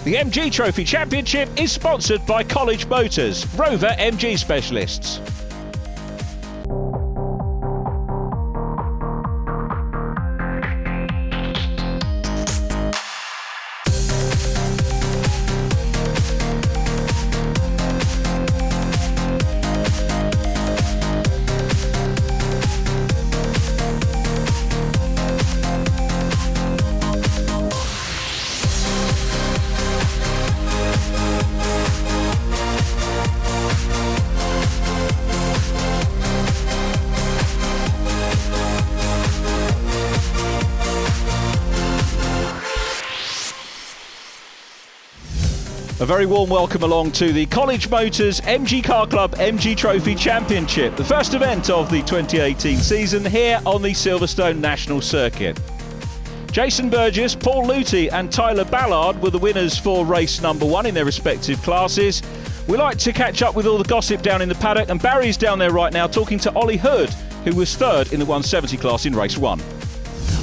The MG Trophy Championship is sponsored by College Motors, Rover MG specialists. A very warm welcome along to the College Motors MG Car Club MG Trophy Championship, the first event of the 2018 season here on the Silverstone National circuit. Jason Burgess, Paul Luty and Tyler Ballard were the winners for race number 1 in their respective classes. We like to catch up with all the gossip down in the paddock, and Barry's down there right now talking to Ollie Hood, who was third in the 170 class in race 1.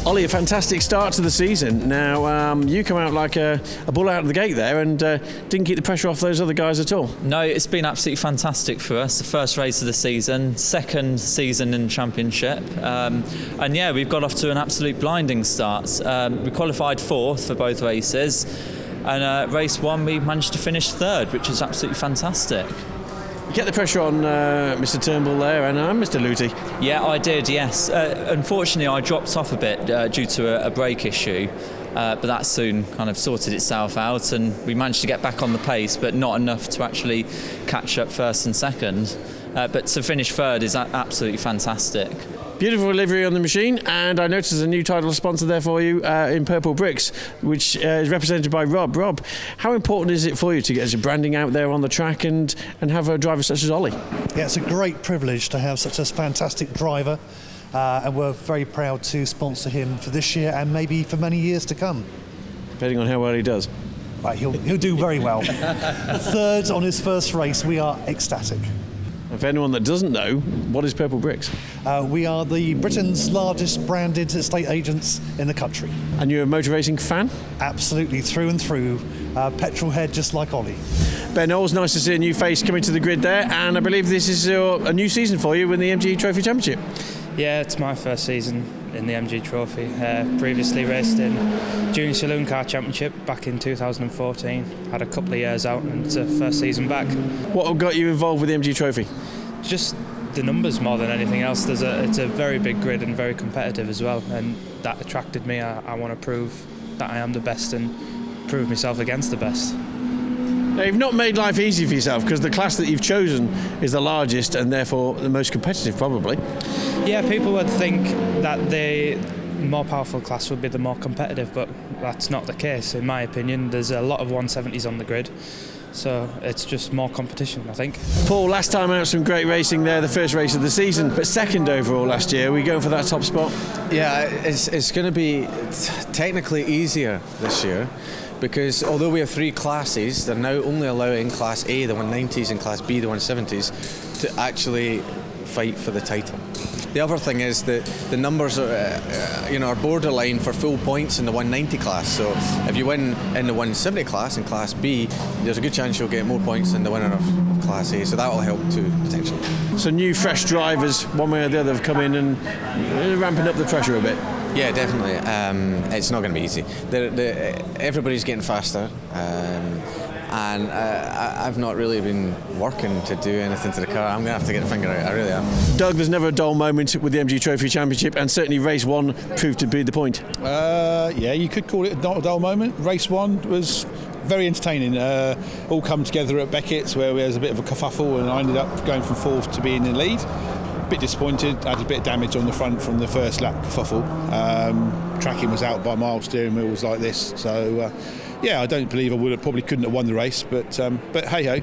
Ollie, a fantastic start to the season. Now, you come out like a bull out of the gate there and didn't keep the pressure off those other guys at all. No, it's been absolutely fantastic for us. The first race of the season, second season in the championship. And yeah, we've got off to an absolute blinding start. We qualified 4th for both races. And race 1, we managed to finish 3rd, which is absolutely fantastic. You get the pressure on Mr Turnbull there and Mr Luty. Yeah, I did, yes. Unfortunately, I dropped off a bit due to a brake issue, but that soon kind of sorted itself out and we managed to get back on the pace, but not enough to actually catch up first and second. But to finish 3rd is absolutely fantastic. Beautiful livery on the machine, and I noticed there's a new title sponsor there for you in Purple Bricks, which is represented by Rob. Rob, how important is it for you to get your branding out there on the track and have a driver such as Ollie? Yeah, it's a great privilege to have such a fantastic driver, and we're very proud to sponsor him for this year and maybe for many years to come. Depending on how well he does. Right, he'll do very well. 3rd on his first race, we are ecstatic. For anyone that doesn't know, what is Purple Bricks? We are the Britain's largest branded estate agents in the country. And you're a motor racing fan? Absolutely, through and through. Petrol head just like Ollie. Ben Knowles, nice to see a new face coming to the grid there, and I believe this is a new season for you in the MG Trophy Championship. Yeah, it's my first season in the MG Trophy. Previously raced in Junior Saloon Car Championship back in 2014. Had a couple of years out and it's a first season back. What got you involved with the MG Trophy? Just the numbers more than anything else. It's a very big grid and very competitive as well, and that attracted me. I want to prove that I am the best and prove myself against the best. Now, you've not made life easy for yourself because the class that you've chosen is the largest and therefore the most competitive, probably. Yeah, people would think that the more powerful class would be the more competitive, but that's not the case. In my opinion, there's a lot of 170s on the grid, so it's just more competition, I think. Paul, last time out, some great racing there, the first race of the season, but second overall last year. Are we going for that top spot? Yeah, it's going to be technically easier this year, because although we have 3 classes, they're now only allowing Class A, the 190s, and Class B, the 170s, to actually fight for the title. The other thing is that the numbers are borderline for full points in the 190 class. So if you win in the 170 class in Class B, there's a good chance you'll get more points than the winner of Class A. So that will help too, potentially. So new, fresh drivers, one way or the other, have come in and ramping up the pressure a bit. Yeah, definitely. It's not going to be easy. Everybody's getting faster. And I've not really been working to do anything to the car. I'm going to have to get a finger out, I really am. Doug, there's never a dull moment with the MG Trophy Championship, and certainly race 1 proved to be the point. Yeah, you could call it a dull moment. Race 1 was very entertaining. All come together at Beckett's where there was a bit of a kerfuffle and I ended up going from 4th to being in the lead. A bit disappointed, had a bit of damage on the front from the first lap kerfuffle. Tracking was out by mile, steering wheel was like this, so yeah, I don't believe I probably couldn't have won the race, but hey ho,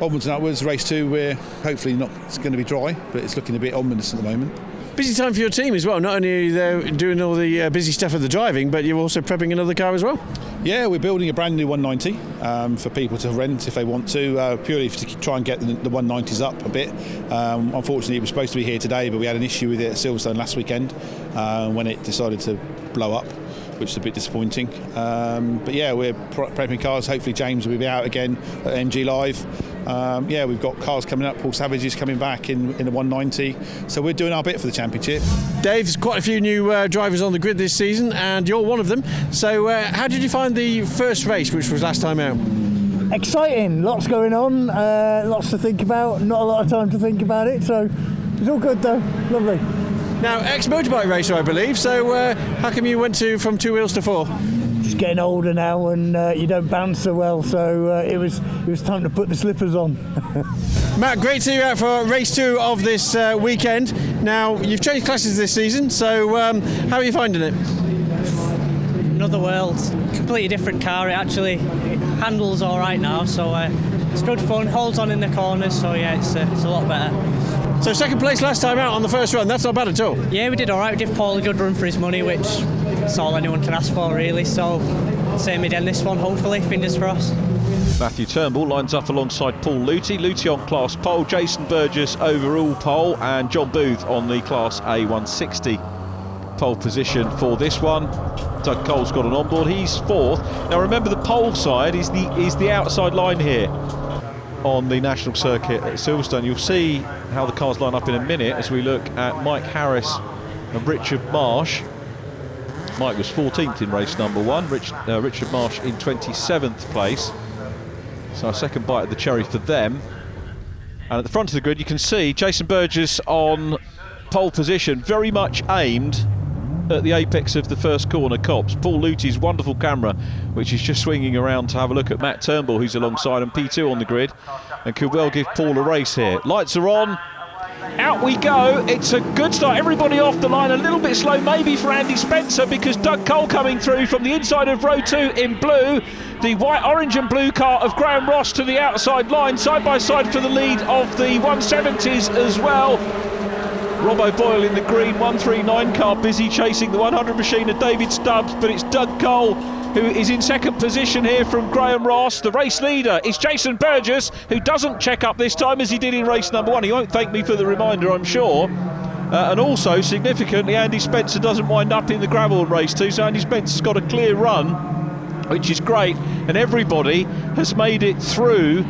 onwards and upwards. Race 2, we're hopefully not. It's going to be dry, but it's looking a bit ominous at the moment. Busy time for your team as well. Not only are you there doing all the busy stuff of the driving, but you're also prepping another car as well. Yeah, we're building a brand new 190 for people to rent if they want to, purely to try and get the 190s up a bit. Unfortunately, it was supposed to be here today, but we had an issue with it at Silverstone last weekend when it decided to blow up. which is a bit disappointing. But yeah, we're prepping cars. Hopefully James will be out again at MG Live. Yeah, we've got cars coming up. Paul Savage is coming back in the 190. So we're doing our bit for the championship. Dave, there's quite a few new drivers on the grid this season, and you're one of them. So how did you find the first race, which was last time out? Exciting, lots going on, lots to think about, not a lot of time to think about it, so it's all good though, lovely. Now, ex-motorbike racer, I believe, so how come you went from 2 wheels to 4? Just getting older now and you don't bounce so well, so it was time to put the slippers on. Matt, great to see you out for race 2 of this weekend. Now, you've changed classes this season, so how are you finding it? Another world, completely different car. It actually handles all right now, so it's good fun, holds on in the corners, so yeah, it's a lot better. So second place last time out on the first run, that's not bad at all. Yeah, we did all right. We gave Paul a good run for his money, which is all anyone can ask for really, so same again this one, hopefully, fingers crossed. Matthew Turnbull lines up alongside Paul Luthi. Luthi on Class Pole, Jason Burgess overall pole, and John Booth on the Class A160 pole position for this one. Doug Cole's got an onboard, he's 4th. Now remember, the pole side is the outside line here on the national circuit at Silverstone. You'll see how the cars line up in a minute as we look at Mike Harris and Richard Marsh. Mike was 14th in race number 1, Richard Marsh in 27th place. So a second bite of the cherry for them. And at the front of the grid you can see Jason Burgess on pole position, very much aimed at the apex of the first corner copse. Paul Luthi's wonderful camera, which is just swinging around to have a look at Matt Turnbull, who's alongside him, P2 on the grid, and could well give Paul a race here. Lights are on, out we go. It's a good start, everybody off the line. A little bit slow maybe for Andy Spencer, because Doug Cole coming through from the inside of row 2 in blue. The white, orange and blue car of Graham Ross to the outside line, side by side for the lead of the 170s as well. Rob O'Boyle in the green 139 car, busy chasing the 100 machine of David Stubbs, but it's Doug Cole who is in second position here from Graham Ross. The race leader is Jason Burgess, who doesn't check up this time as he did in race number 1. He won't thank me for the reminder, I'm sure. And also, significantly, Andy Spencer doesn't wind up in the gravel in race 2, so Andy Spencer's got a clear run, which is great, and everybody has made it through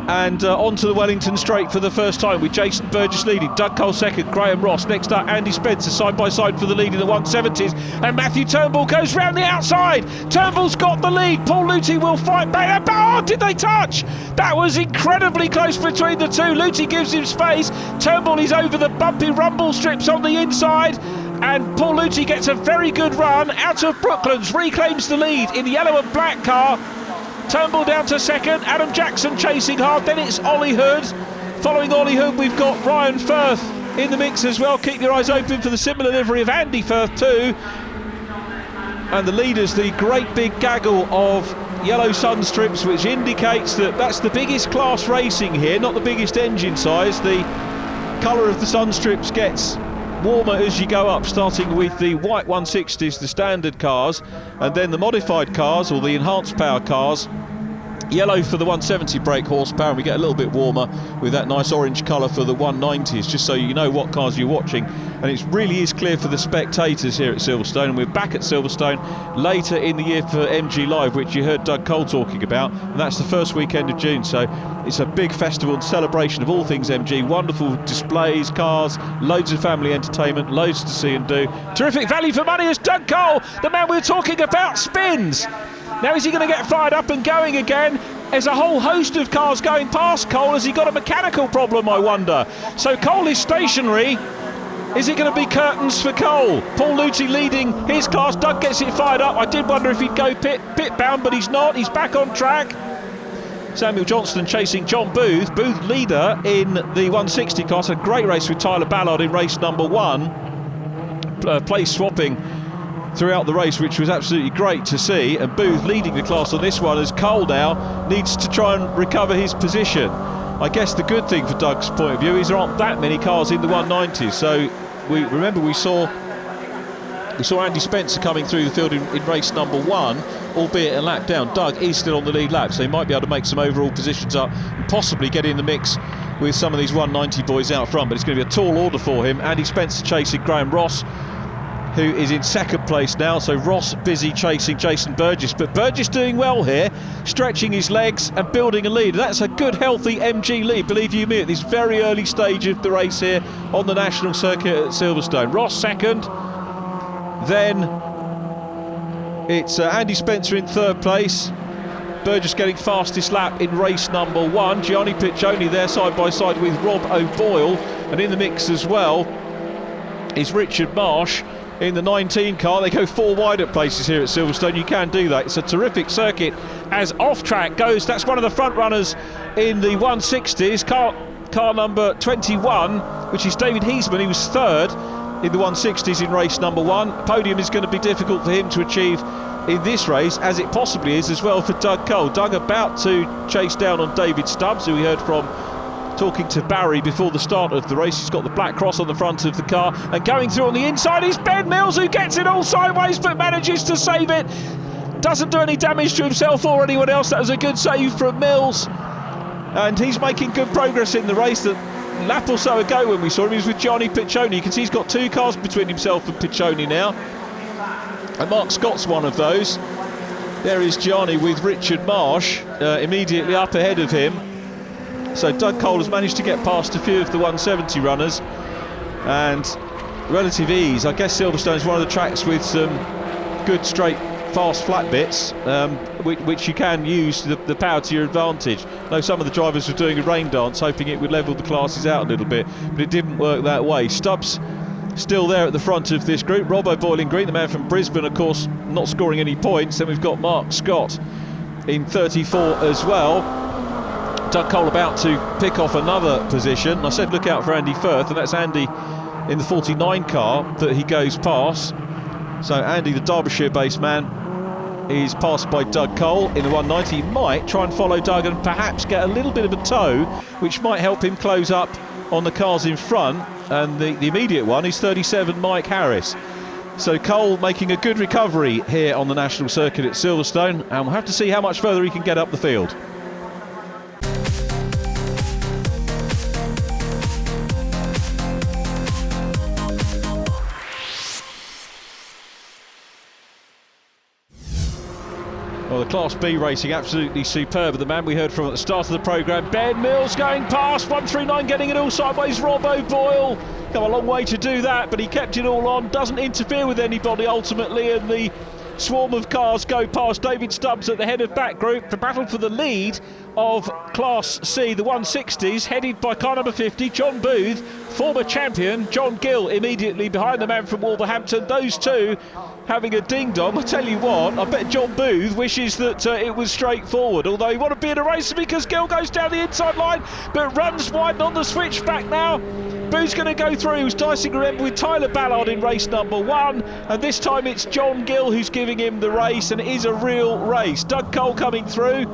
and onto the Wellington Straight for the first time, with Jason Burgess leading, Doug Cole second, Graham Ross next up, Andy Spencer side by side for the lead in the 170s, and Matthew Turnbull goes round the outside. Turnbull's got the lead, Paul Luthi will fight back. Oh, did they touch? That was incredibly close between the two. Luthi gives him space, Turnbull is over the bumpy rumble strips on the inside, and Paul Luthi gets a very good run out of Brooklands, reclaims the lead in the yellow and black car. Turnbull down to second, Adam Jackson chasing hard, then it's Ollie Hood. Following Ollie Hood we've got Ryan Firth in the mix as well. Keep your eyes open for the similar livery of Andy Firth too. And the leaders, the great big gaggle of yellow sun strips, which indicates that that's the biggest class racing here, not the biggest engine size. The colour of the sun strips gets warmer as you go up, starting with the white 160s, the standard cars, and then the modified cars or the enhanced power cars. Yellow for the 170 brake horsepower, and we get a little bit warmer with that nice orange colour for the 190s, just so you know what cars you're watching. And it really is clear for the spectators here at Silverstone, and we're back at Silverstone later in the year for MG Live, which you heard Doug Cole talking about, and that's the first weekend of June, so it's a big festival and celebration of all things MG. Wonderful displays, cars, loads of family entertainment, loads to see and do. Terrific value for money as Doug Cole, the man we were talking about, spins. Now is he going to get fired up and going again? There's a whole host of cars going past Cole. Has he got a mechanical problem, I wonder? So Cole is stationary. Is it going to be curtains for Cole? Paul Luthi leading his class. Doug gets it fired up. I did wonder if he'd go pit bound, but he's not. He's back on track. Samuel Johnston chasing John Booth. Booth leader in the 160 class. A great race with Tyler Ballard in race number 1. Place swapping throughout the race, which was absolutely great to see, and Booth leading the class on this one as Cole now needs to try and recover his position. I guess the good thing for Doug's point of view is there aren't that many cars in the 190s, so we saw Andy Spencer coming through the field in race number 1, albeit a lap down. Doug is still on the lead lap, so he might be able to make some overall positions up and possibly get in the mix with some of these 190 boys out front, but it's going to be a tall order for him. Andy Spencer chasing Graham Ross, who is in second place now. So Ross busy chasing Jason Burgess, but Burgess doing well here, stretching his legs and building a lead. That's a good, healthy MG lead, believe you me, at this very early stage of the race here on the national circuit at Silverstone. Ross second, then it's Andy Spencer in third place. Burgess getting fastest lap in race number 1. Gianni Piccioni there side by side with Rob O'Boyle, and in the mix as well is Richard Marsh in the 19 car. They go 4 wide at places here at Silverstone. You can do that. It's a terrific circuit as off track goes. That's one of the front runners in the 160s, car number 21, which is David Heisman. He was third in the 160s in race number 1. Podium is going to be difficult for him to achieve in this race, as it possibly is as well for Doug Cole. Doug about to chase down on David Stubbs, who we heard from talking to Barry before the start of the race. He's got the black cross on the front of the car, and going through on the inside is Ben Mills, who gets it all sideways but manages to save it. Doesn't do any damage to himself or anyone else. That was a good save from Mills, and he's making good progress in the race. The lap or so ago when we saw him, he was with Gianni Piccioni. You can see he's got 2 cars between himself and Piccioni now, and Mark Scott's one of those. There is Gianni with Richard Marsh immediately up ahead of him. So Doug Cole has managed to get past a few of the 170 runners, and relative ease. I guess Silverstone's one of the tracks with some good straight fast flat bits, which you can use the power to your advantage. I know some of the drivers were doing a rain dance hoping it would level the classes out a little bit, but it didn't work that way. Stubbs still there at the front of this group. Rob O'Boyle in green, the man from Brisbane, of course, not scoring any points. Then we've got Mark Scott in 34 as well. Doug Cole about to pick off another position. I said look out for Andy Firth, and that's Andy in the 49 car that he goes past. So Andy, the Derbyshire-based man, is passed by Doug Cole in the 190. He might try and follow Doug and perhaps get a little bit of a tow, which might help him close up on the cars in front. And the immediate one is 37 Mike Harris. So Cole making a good recovery here on the national circuit at Silverstone, and we'll have to see how much further he can get up the field. Well, the Class B racing absolutely superb. The man we heard from at the start of the programme, Ben Mills, going past 139, getting it all sideways. Rob O'Boyle, come a long way to do that, but he kept it all on, doesn't interfere with anybody ultimately, and the swarm of cars go past. David Stubbs at the head of back group. The battle for the lead of Class C, the 160s, headed by car number 50, John Booth, former champion John Gill immediately behind the man from Wolverhampton. Those two having a ding-dong. I tell you what, I bet John Booth wishes that it was straightforward, although he want to be in a race because Gill goes down the inside line but runs wide on the switchback now. Booth's going to go through. He was dicing, remember, with Tyler Ballard in race number 1, and this time it's John Gill who's giving him the race, and it is a real race. Doug Cole coming through.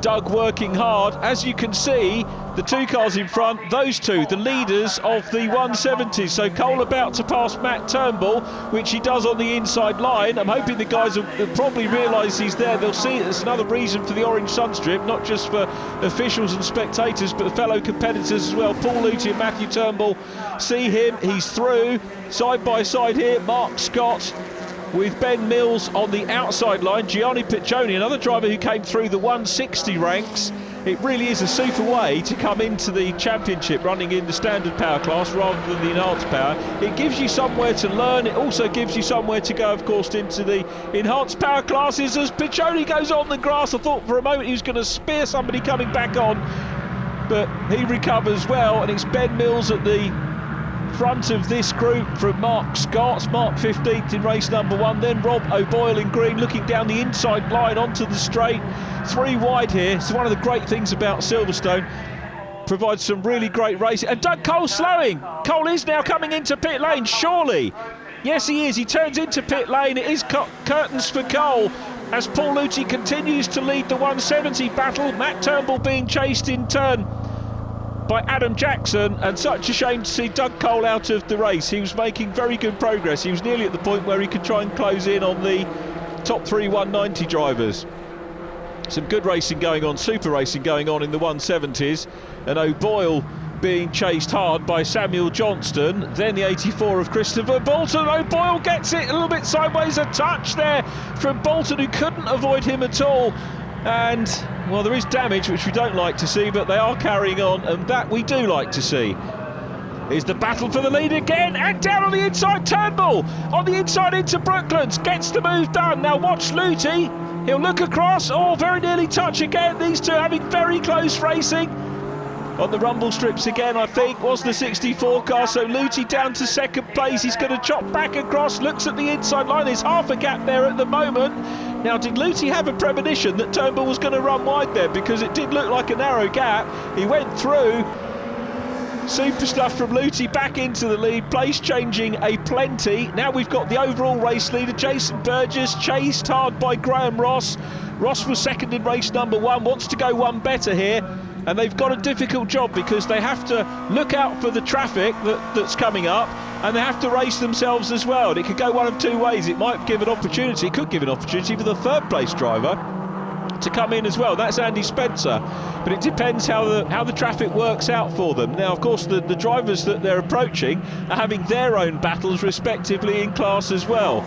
Doug working hard. As you can see, the 2 cars in front, those 2, the leaders of the 170s. So Cole about to pass Matt Turnbull, which he does on the inside line. I'm hoping the guys will probably realise he's there. They'll see it as another reason for the orange sunstrip, not just for officials and spectators, but fellow competitors as well. Paul Luty and Matthew Turnbull see him. He's through. Side by side here, Mark Scott with Ben Mills on the outside line. Gianni Piccioni, another driver who came through the 160 ranks. It really is a super way to come into the championship running in the standard power class rather than the enhanced power. It gives you somewhere to learn. It also gives you somewhere to go, of course, into the enhanced power classes. As Piccioni goes on the grass, I thought for a moment he was going to spear somebody coming back on, but he recovers well, and it's Ben Mills at the front of this group from Mark Scott. Mark 15th in race number 1, then Rob O'Boyle in green looking down the inside line onto the straight. 3 wide here. So one of the great things about Silverstone, provides some really great racing. And Doug Cole slowing. Cole is now coming into pit lane, surely. Yes, he is. He turns into pit lane. It is curtains for Cole as Paul Luty continues to lead the 170 battle. Matt Turnbull being chased in turn by Adam Jackson, and such a shame to see Doug Cole out of the race. He was making very good progress. He was nearly at the point where he could try and close in on the top 3 190 drivers. Some good racing going on, super racing going on in the 170s, and O'Boyle being chased hard by Samuel Johnston, then the 84 of Christopher Bolton. O'Boyle gets it a little bit sideways, a touch there from Bolton, who couldn't avoid him at all. And, well, there is damage, which we don't like to see, but they are carrying on, and that we do like to see. Here's the battle for the lead again, and down on the inside, Turnbull on the inside into Brooklands, gets the move done. Now watch Luty, he'll look across, very nearly touch again. These two having very close racing. On the rumble strips again, I think, was the 64 car, so Luty down to second place. He's going to chop back across, looks at the inside line, there's half a gap there at the moment. Now, did Luty have a premonition that Turnbull was going to run wide there? Because it did look like a narrow gap. He went through. Super stuff from Luty, back into the lead, place changing a plenty. Now we've got the overall race leader, Jason Burgess, chased hard by Graham Ross. Ross was second in race number 1, wants to go one better here. And they've got a difficult job because they have to look out for the traffic that's coming up, and they have to race themselves as well. And it could go one of two ways. It might give an opportunity, it could give an opportunity for the third place driver to come in as well. That's Andy Spencer, but it depends how the traffic works out for them. Now, of course, the drivers that they're approaching are having their own battles respectively in class as well.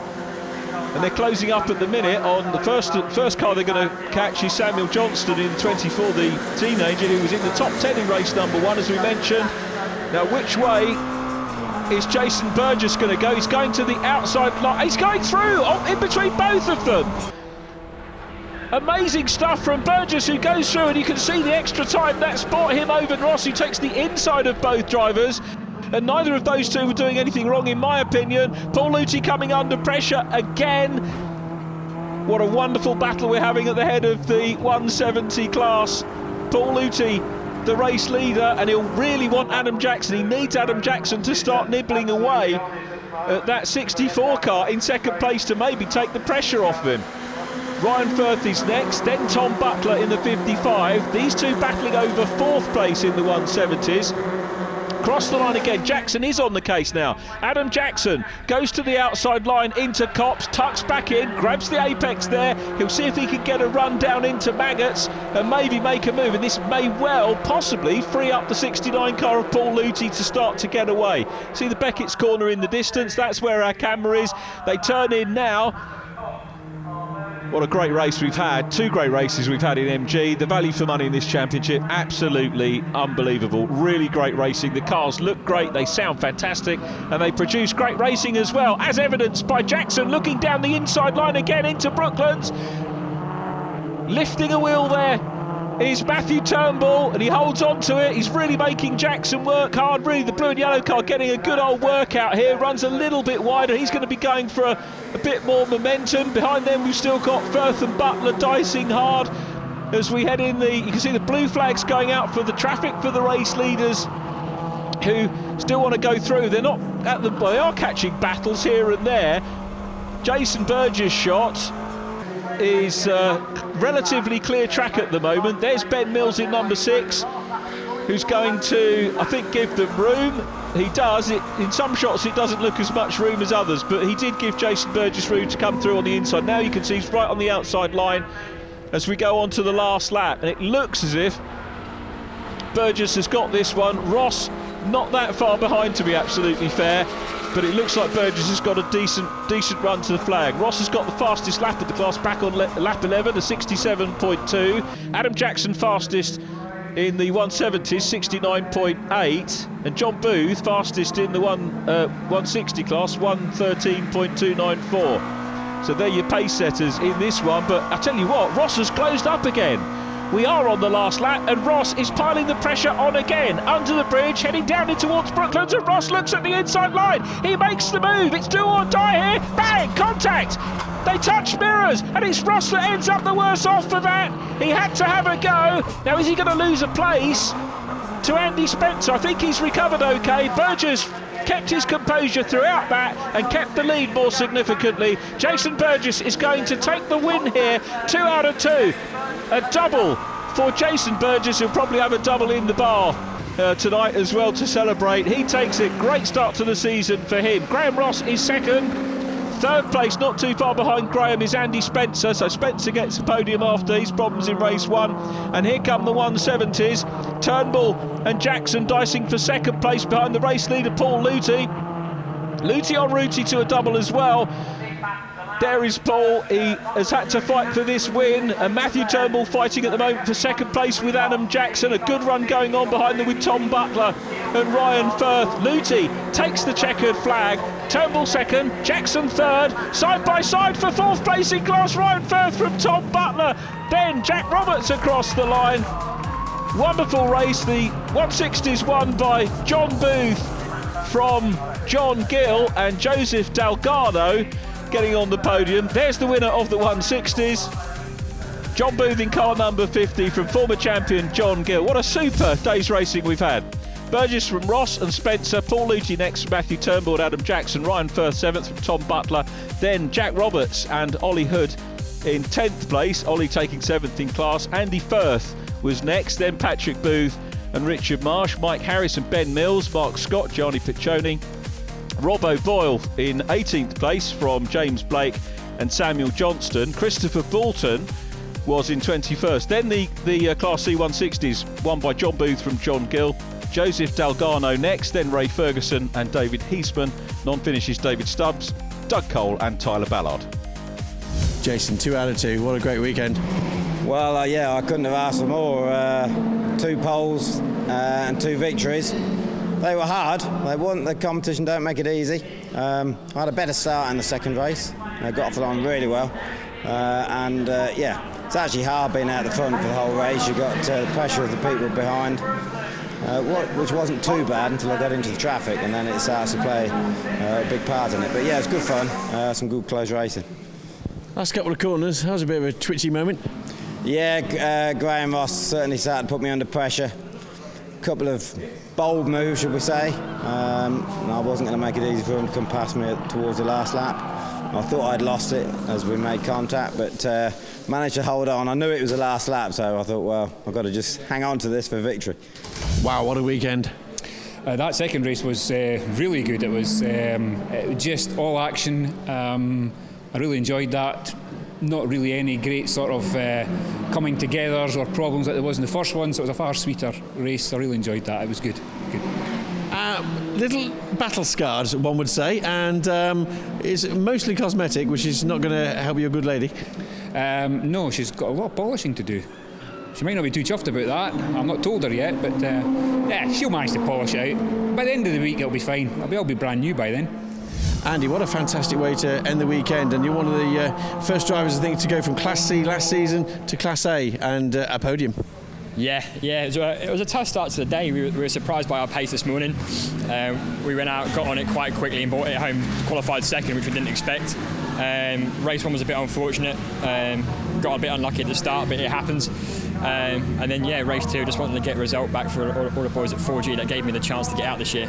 And they're closing up at the minute on the first car they're going to catch is Samuel Johnston in 24, the teenager who was in the top 10 in race number 1, as we mentioned. Now, which way is Jason Burgess going to go? He's going to the outside line. He's going through in between both of them. Amazing stuff from Burgess, who goes through, and you can see the extra time that's brought him over Ross, who takes the inside of both drivers. And neither of those two were doing anything wrong, in my opinion. Paul Luty coming under pressure again. What a wonderful battle we're having at the head of the 170 class. Paul Luty, the race leader, and he'll really want Adam Jackson. He needs Adam Jackson to start nibbling away at that 64 car in second place to maybe take the pressure off him. Ryan Firth is next, then Tom Butler in the 55. These two battling over fourth place in the 170s. Cross the line again, Jackson is on the case now. Adam Jackson goes to the outside line into Copps, tucks back in, grabs the apex there. He'll see if he can get a run down into Maggots and maybe make a move, and this may well possibly free up the 69 car of Paul Luty to start to get away. See the Beckett's corner in the distance, that's where our camera is. They turn in now. What a great race we've had, two great races we've had in MG. The value for money in this championship, absolutely unbelievable. Really great racing, the cars look great, they sound fantastic, and they produce great racing as well, as evidenced by Jackson looking down the inside line again into Brooklands. Lifting a wheel there is Matthew Turnbull, and he holds on to it. He's really making Jackson work hard. Really, the blue and yellow car getting a good old workout here. Runs a little bit wider. He's going to be going for a bit more momentum. Behind them, we've still got Firth and Butler dicing hard as we head in you can see the blue flags going out for the traffic for the race leaders who still want to go through. They are catching battles here and there. Jason Burgess' shot is relatively clear track at the moment. There's Ben Mills in number 6, who's going to, I think, give them room. He does. In some shots it doesn't look as much room as others, but he did give Jason Burgess room to come through on the inside. Now you can see he's right on the outside line as we go on to the last lap, and it looks as if Burgess has got this one. Ross not that far behind, to be absolutely fair, but it looks like Burgess has got a decent run to the flag. Ross has got the fastest lap of the class back on lap 11, a 67.2. Adam Jackson fastest in the 170s, 69.8, and John Booth fastest in the 160 class, 113.294. So they're your pace setters in this one, but I tell you what, Ross has closed up again. We are on the last lap, and Ross is piling the pressure on again. Under the bridge, heading down in towards Brooklands, and Ross looks at the inside line. He makes the move. It's do or die here. Bang! Contact! They touch mirrors, and it's Ross that ends up the worse off for that. He had to have a go. Now, is he going to lose a place to Andy Spencer? I think he's recovered okay. Burgess kept his composure throughout that and kept the lead more significantly. Jason Burgess is going to take the win here, 2 out of 2. A double for Jason Burgess, who'll probably have a double in the bar tonight as well to celebrate. He takes it. Great start to the season for him. Graham Ross is second. Third place, not too far behind Graham, is Andy Spencer. So Spencer gets the podium after these problems in race 1. And here come the 170s. Turnbull and Jackson dicing for second place behind the race leader, Paul Luty. Luty en route to a double as well. There is Paul, he has had to fight for this win, and Matthew Turnbull fighting at the moment for second place with Adam Jackson. A good run going on behind them with Tom Butler and Ryan Firth. Luty takes the checkered flag, Turnbull second, Jackson third, side by side for fourth place in class, Ryan Firth from Tom Butler, then Jack Roberts across the line. Wonderful race, the 160s won by John Booth from John Gill and Joseph Delgado getting on the podium. There's the winner of the 160s. John Booth in car number 50 from former champion John Gill. What a super day's racing we've had. Burgess from Ross and Spencer, Paul Luty next, Matthew Turnbull and Adam Jackson, Ryan Firth 7th from Tom Butler, then Jack Roberts and Ollie Hood in 10th place, Ollie taking 7th in class. Andy Firth was next, then Patrick Booth and Richard Marsh, Mike Harris and Ben Mills, Mark Scott, Gianni Piccioni, Rob O'Boyle in 18th place from James Blake and Samuel Johnston. Christopher Bolton was in 21st. Then the Class C 160s won by John Booth from John Gill, Joseph Delgado next, then Ray Ferguson and David Heisman. Non-finishes David Stubbs, Doug Cole and Tyler Ballard. Jason, 2 out of 2. What a great weekend. Well, yeah, I couldn't have asked for more. 2 poles and 2 victories. They were hard. They weren't. The competition don't make it easy. I had a better start in the second race. I got off the line really well. Yeah, it's actually hard being out the front for the whole race. You got the pressure of the people behind, which wasn't too bad until I got into the traffic, and then it starts to play a big part in it. But yeah, it's good fun. Some good close racing. Last couple of corners, that was a bit of a twitchy moment. Yeah, Graham Ross certainly started to put me under pressure. Couple of bold moves, should we say. I wasn't going to make it easy for him to come past me towards the last lap. I thought I'd lost it as we made contact, but managed to hold on. I knew it was the last lap, so I thought, well, I've got to just hang on to this for victory. Wow, what a weekend. That second race was really good. It was just all action. I really enjoyed that. Not really any great sort of coming togethers or problems like there was in the first one, so it was a far sweeter race. I really enjoyed that. It was good. Little battle scars, one would say, and it's mostly cosmetic, which is not going to help you, a good lady. No, she's got a lot of polishing to do. She might not be too chuffed about that. I'm not told her yet, but yeah, she'll manage to polish it out. By the end of the week, it'll be fine. I'll be brand new by then. Andy, what a fantastic way to end the weekend, and you're one of the first drivers, I think, to go from Class C last season to Class A and a podium. Yeah, it was a tough start to the day. We were surprised by our pace this morning. We went out, got on it quite quickly and brought it home, qualified second, which we didn't expect. Race 1 was a bit unfortunate, got a bit unlucky at the start, but it happens. And then, yeah, race 2, just wanted to get a result back for all the boys at 4G that gave me the chance to get out this year.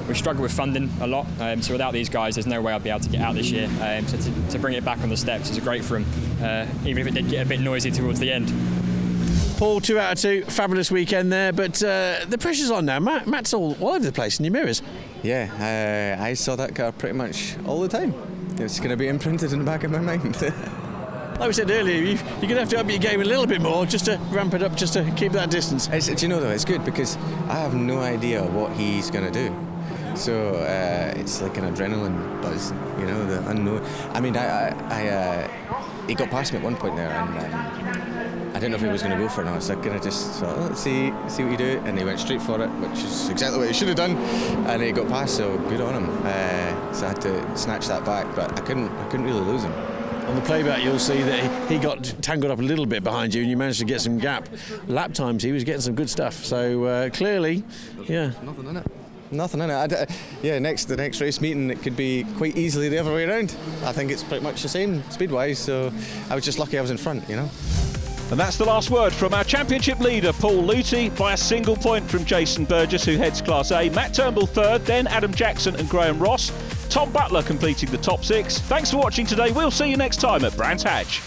We've struggled with funding a lot, so without these guys, there's no way I'd be able to get out this year. So to bring it back on the steps is great for them, even if it did get a bit noisy towards the end. Paul, 2 out of 2, fabulous weekend there, but the pressure's on now. Matt's all over the place in your mirrors. Yeah, I saw that car pretty much all the time. It's going to be imprinted in the back of my mind. Like we said earlier, you're going to have to up your game a little bit more just to ramp it up, just to keep that distance. Do you know, though, it's good because I have no idea what he's going to do. So it's like an adrenaline buzz, you know, the unknown. I mean, he got past me at one point there, and I didn't know if he was going to go for it or not. So I'm going to just let's see what you do, and he went straight for it, which is exactly what he should have done, and he got past. So good on him. So I had to snatch that back, but I couldn't really lose him. On the playback, you'll see that he got tangled up a little bit behind you, and you managed to get some gap. Lap times, he was getting some good stuff. So clearly, yeah. Nothing in it. Nothing in it. The next race meeting, it could be quite easily the other way around. I think it's pretty much the same speed-wise, so I was just lucky I was in front, you know. And that's the last word from our championship leader, Paul Luty, by a single point from Jason Burgess, who heads Class A. Matt Turnbull third, then Adam Jackson and Graham Ross. Tom Butler completing the top 6. Thanks for watching today. We'll see you next time at Brands Hatch.